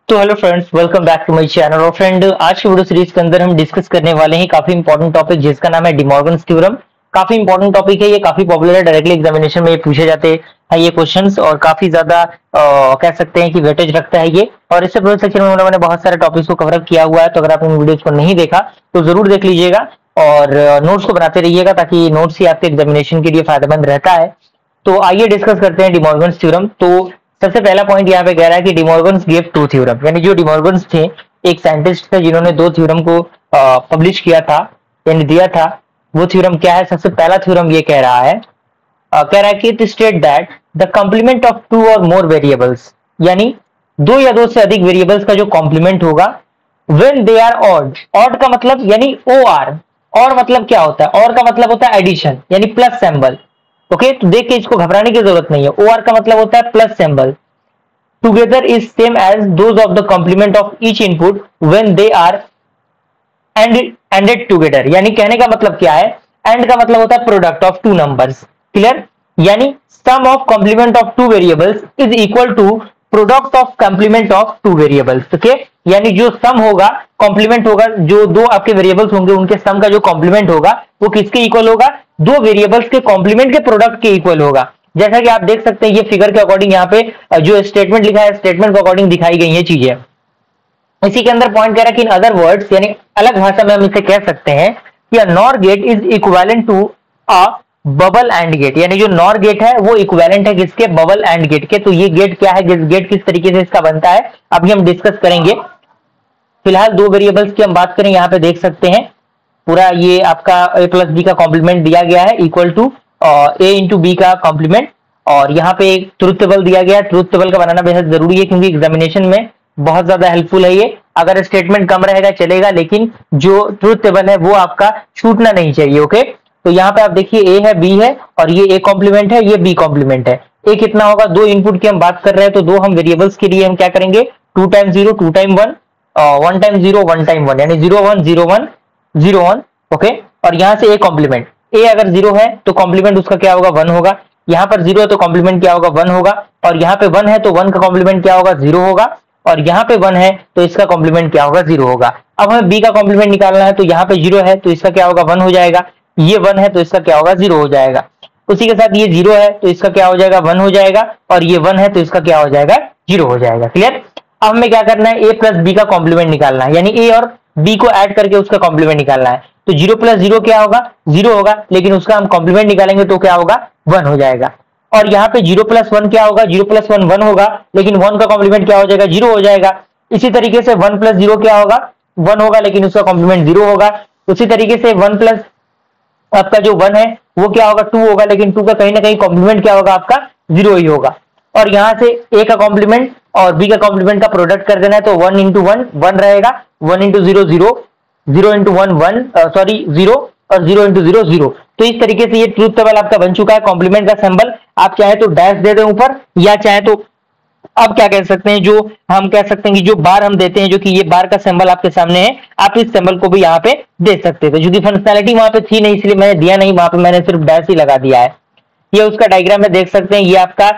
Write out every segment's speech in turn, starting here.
तो hello friends, welcome back to my channel. और friend, आज की वीडियो सीरीज के अंदर हम डिस्कस करने वाले हैं काफी इंपॉर्टेंट टॉपिक जिसका नाम है डिमॉर्गन्स थ्योरम। काफी इंपॉर्टेंट टॉपिक है ये, काफी पॉपुलर है, डायरेक्टली एग्जामिनेशन में ये पूछे जाते हैं ये क्वेश्चंस और काफी ज्यादा कह सकते हैं कि वेटेज रखता है ये। और इससे पूरे सेक्शन में उन्होंने बहुत सारे टॉपिक्स को कवर अप किया हुआ है, तो अगर आप इन वीडियोज को नहीं देखा तो जरूर देख लीजिएगा और नोट्स को बनाते रहिएगा ताकि नोट्स ही आपके एग्जामिनेशन के लिए फायदेमंद रहता है। तो आइए डिस्कस करते हैं डिमॉर्गन्स थ्योरम। तो सबसे पहला पॉइंट यहाँ पे कह रहा है कि डिमॉर्गन्स गिव टू थ्योरम, यानी जो डिमॉर्गन्स थे एक साइंटिस्ट थे जिन्होंने दो थ्योरम को पब्लिश किया था यानी दिया था। वो थ्योरम क्या है? सबसे पहला थ्योरम ये कह रहा है कह रहा है कि it state that the complement of two और मोर वेरिएबल्स, यानी दो या दो से अधिक वेरिएबल्स का जो कॉम्प्लीमेंट होगा when they are odd. Odd का मतलब यानी ओ आर। और मतलब क्या होता है? और का मतलब होता है एडिशन यानी प्लस सिंबल। ओके, तो देख के इसको घबराने की जरूरत नहीं है। ओ आर का मतलब होता है plus symbol. Together is same as those of the complement of each input when they are ANDed together. यानी कहने का मतलब क्या है? एंड का मतलब होता है product of two numbers. Clear? यानी sum of complement of two variables is equal to product of complement of two variables. Okay, यानी जो सम होगा, कॉम्प्लीमेंट होगा, जो दो आपके वेरिएबल्स होंगे उनके सम का जो कॉम्प्लीमेंट होगा वो किसके इक्वल होगा? दो वेरिएबल्स के कॉम्प्लीमेंट के प्रोडक्ट के इक्वल होगा। जैसा कि आप देख सकते हैं ये फिगर के अकॉर्डिंग यहाँ पे जो स्टेटमेंट लिखा है स्टेटमेंट के अकॉर्डिंग दिखाई गई है चीजें। इसी के अंदर पॉइंट कह रहा है कि इन अदर वर्ड्स, यानी अलग भाषा में हम इसे कह सकते हैं कि a NOR gate is equivalent to a bubble AND gate. यानी जो नॉर गेट है वो इक्विवेलेंट है किसके? बबल एंड गेट के। तो ये गेट क्या है, गेट किस तरीके से इसका बनता है अभी हम डिस्कस करेंगे। फिलहाल दो वेरिएबल्स की हम बात करें, यहाँ पे देख सकते हैं पूरा ये आपका a प्लस बी का कॉम्प्लीमेंट दिया गया है equal to a into B का कॉम्प्लीमेंट। और यहाँ पे एक ट्रुथ टेबल दिया गया है। ट्रुथ टेबल का बनाना बेहद जरूरी है क्योंकि एग्जामिनेशन में बहुत ज्यादा हेल्पफुल है ये। अगर स्टेटमेंट कम रहेगा चलेगा, लेकिन जो ट्रुथ टेबल है वो आपका छूटना नहीं चाहिए। ओके, तो यहाँ पे आप देखिए ए है, बी है और ये ए कॉम्प्लीमेंट है, ये बी कॉम्प्लीमेंट है। ए कितना होगा? दो इनपुट की हम बात कर रहे हैं तो दो हम वेरिएबल्स के लिए हम क्या करेंगे? Two time zero two time one, one time zero one time one, यानी zero one zero one zero one. Okay, और यहां से ए कॉम्प्लीमेंट, ए अगर जीरो है तो कॉम्प्लीमेंट उसका क्या होगा? वन होगा। यहाँ पर जीरो है तो कॉम्प्लीमेंट क्या होगा? वन होगा। और यहाँ पे वन है तो वन का कॉम्प्लीमेंट क्या होगा? जीरो होगा। और यहाँ पे वन है तो इसका कॉम्प्लीमेंट क्या होगा? जीरो होगा। अब हमें बी का कॉम्प्लीमेंट निकालना है तो यहाँ पे जीरो है तो इसका क्या होगा? वन हो जाएगा। ये वन है तो इसका क्या होगा? जीरो हो जाएगा। उसी के साथ ये जीरो है तो इसका क्या हो जाएगा? वन हो जाएगा। और ये वन है तो इसका क्या हो जाएगा? जीरो हो जाएगा। क्लियर? अब हमें क्या करना है? ए प्लस बी का कॉम्प्लीमेंट निकालना है, यानी ए और बी को ऐड करके उसका कॉम्प्लीमेंट निकालना है। तो जीरो प्लस जीरो क्या होगा? जीरो होगा, लेकिन उसका हम कॉम्प्लीमेंट निकालेंगे तो क्या होगा? वन हो जाएगा। और यहाँ पे जीरो प्लस वन क्या होगा? जीरो प्लस वन वन होगा, लेकिन वन का कॉम्प्लीमेंट क्या हो जाएगा? जीरो हो जाएगा। इसी तरीके से वन प्लस जीरो क्या होगा? वन होगा, लेकिन उसका कॉम्प्लीमेंट जीरो होगा। उसी तरीके से वन प्लस आपका जो वन है वो क्या होगा? टू होगा, लेकिन टू का कहीं ना कहीं कॉम्प्लीमेंट क्या होगा? आपका जीरो ही होगा। और यहां से ए का कॉम्प्लीमेंट और बी का कॉम्प्लीमेंट का प्रोडक्ट कर देना है तो वन इंटू वन वन रहेगा, one into zero zero, zero into one one, sorry zero, और जीरो इंटू जीरो जीरो। तो इस तरीके से ये ट्रूथ टेबल आपका बन चुका है। कॉम्प्लीमेंट का सिंबल आप चाहे तो डैश दे दें ऊपर, या चाहे तो अब क्या कह सकते हैं, जो हम कह सकते हैं कि जो बार हम देते हैं, जो कि ये बार का सिंबल आपके सामने है, आप इस सिंबल को भी यहाँ पे दे सकते थे। क्योंकि फंक्शनैलिटी वहां पे थी नहीं इसलिए मैंने दिया नहीं, वहां पे मैंने सिर्फ डैश ही लगा दिया है। ये उसका डायग्राम में देख सकते हैं। ये आपका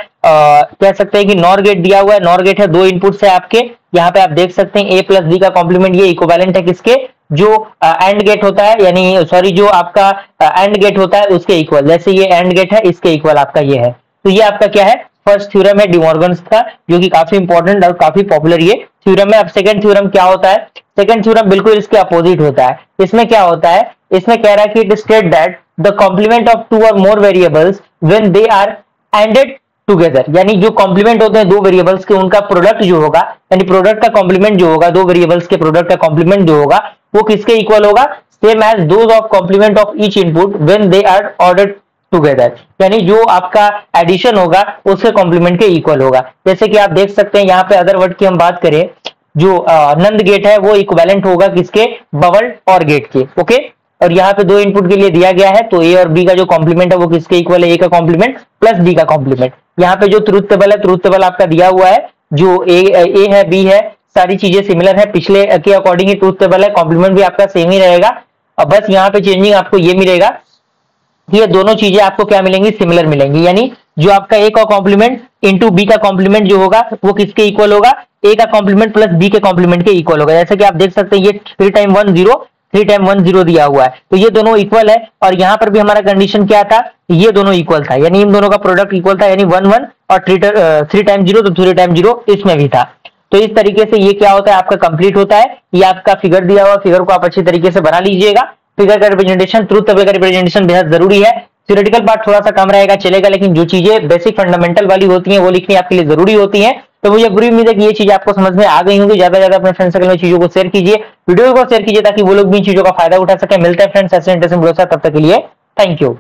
कह सकते हैं कि नॉर गेट दिया हुआ है। नॉर गेट है, दो इनपुट्स है आपके। यहाँ पे आप देख सकते हैं ए प्लस बी का कॉम्प्लीमेंट ये इक्विवेलेंट है किसके? जो एंड गेट होता है, यानी सॉरी जो आपका एंड गेट होता है उसके इक्वल। जैसे ये एंड गेट है इसके इक्वल आपका ये है। तो ये आपका क्या है? फर्स्ट थ्योरम है डिमॉर्गन्स का, जो कि काफी इंपॉर्टेंट और काफी पॉपुलर ये थ्योरम है। अब सेकंड थ्योरम क्या होता है? सेकंड थ्योरम बिल्कुल इसके अपोजिट होता है। इसमें क्या होता है? इसमें कह रहा है कि it state that the complement of two और more variables when they are ANDed together, यानी जो कॉम्प्लीमेंट होते हैं दो वेरिएबल्स के उनका प्रोडक्ट जो होगा, यानी प्रोडक्ट का कॉम्प्लीमेंट जो होगा, दो वेरिएबल्स के प्रोडक्ट का कॉम्प्लीमेंट जो होगा वो किसके इक्वल होगा? Same as those of complement of each input when they are ordered together, यानी जो आपका एडिशन होगा उसके कॉम्प्लीमेंट के इक्वल होगा। जैसे कि आप देख सकते हैं यहाँ पे अदर वर्ड की हम बात करें, जो नंद गेट है वो इक्विवेलेंट होगा किसके? बबल और गेट के। ओके, और यहाँ पे दो इनपुट के लिए दिया गया है तो ए और बी का जो कॉम्प्लीमेंट है वो किसके इक्वल है? ए का कॉम्प्लीमेंट प्लस बी का कॉम्प्लीमेंट। यहाँ पे जो ट्रूथ टेबल है, ट्रूथ टेबल आपका दिया हुआ है, जो ए है, बी है, सारी चीजें सिमिलर है, पिछले के अकॉर्डिंग ही ट्रूथ टेबल है। कॉम्प्लीमेंट भी आपका सेम ही रहेगा। अब बस यहाँ पे चेंजिंग आपको ये मिलेगा, ये दोनों चीजें आपको क्या मिलेंगी? सिमिलर मिलेंगी। यानी जो आपका ए का कॉम्प्लीमेंट इंटू बी का कॉम्प्लीमेंट जो होगा वो किसके इक्वल होगा? ए का कॉम्प्लीमेंट प्लस बी के कॉम्प्लीमेंट के इक्वल होगा। जैसे कि आप देख सकते हैं ये 3 टाइम 1 0, 3 टाइम 1 0 दिया हुआ है, तो ये दोनों इक्वल है। और यहाँ पर भी हमारा कंडीशन क्या था, ये दोनों इक्वल था, यानी इन दोनों का प्रोडक्ट इक्वल था, यानी 1 1 और 3 टाइम 0, तो 3 टाइम 0 इसमें भी था। तो इस तरीके से ये क्या होता है, आपका कंप्लीट होता है। ये आपका फिगर दिया हुआ, फिगर को आप अच्छी तरीके से बना लीजिएगा। फिगर का रिप्रेजेंटेशन, ट्रूथ टेबल का रिप्रेजेंटेशन बेहद जरूरी है। थ्योरेटिकल पार्ट थोड़ा सा कम रहेगा, चलेगा, लेकिन जो चीजें बेसिक फंडामेंटल वाली होती हैं वो लिखनी आपके लिए जरूरी होती है। तो मुझे पूरी उम्मीद है कि ये चीज आपको समझ में आ गई होगी। ज्यादा से ज्यादा अपने फ्रेंड सर्कल में चीजों को शेयर कीजिए, वीडियो को शेयर कीजिए, ताकि वो लोग भी इन चीजों का फायदा उठा सके। मिलते हैं फ्रेंड्स ऐसे इंटरेस्टिंग वीडियो के साथ, तब तक के लिए थैंक यू।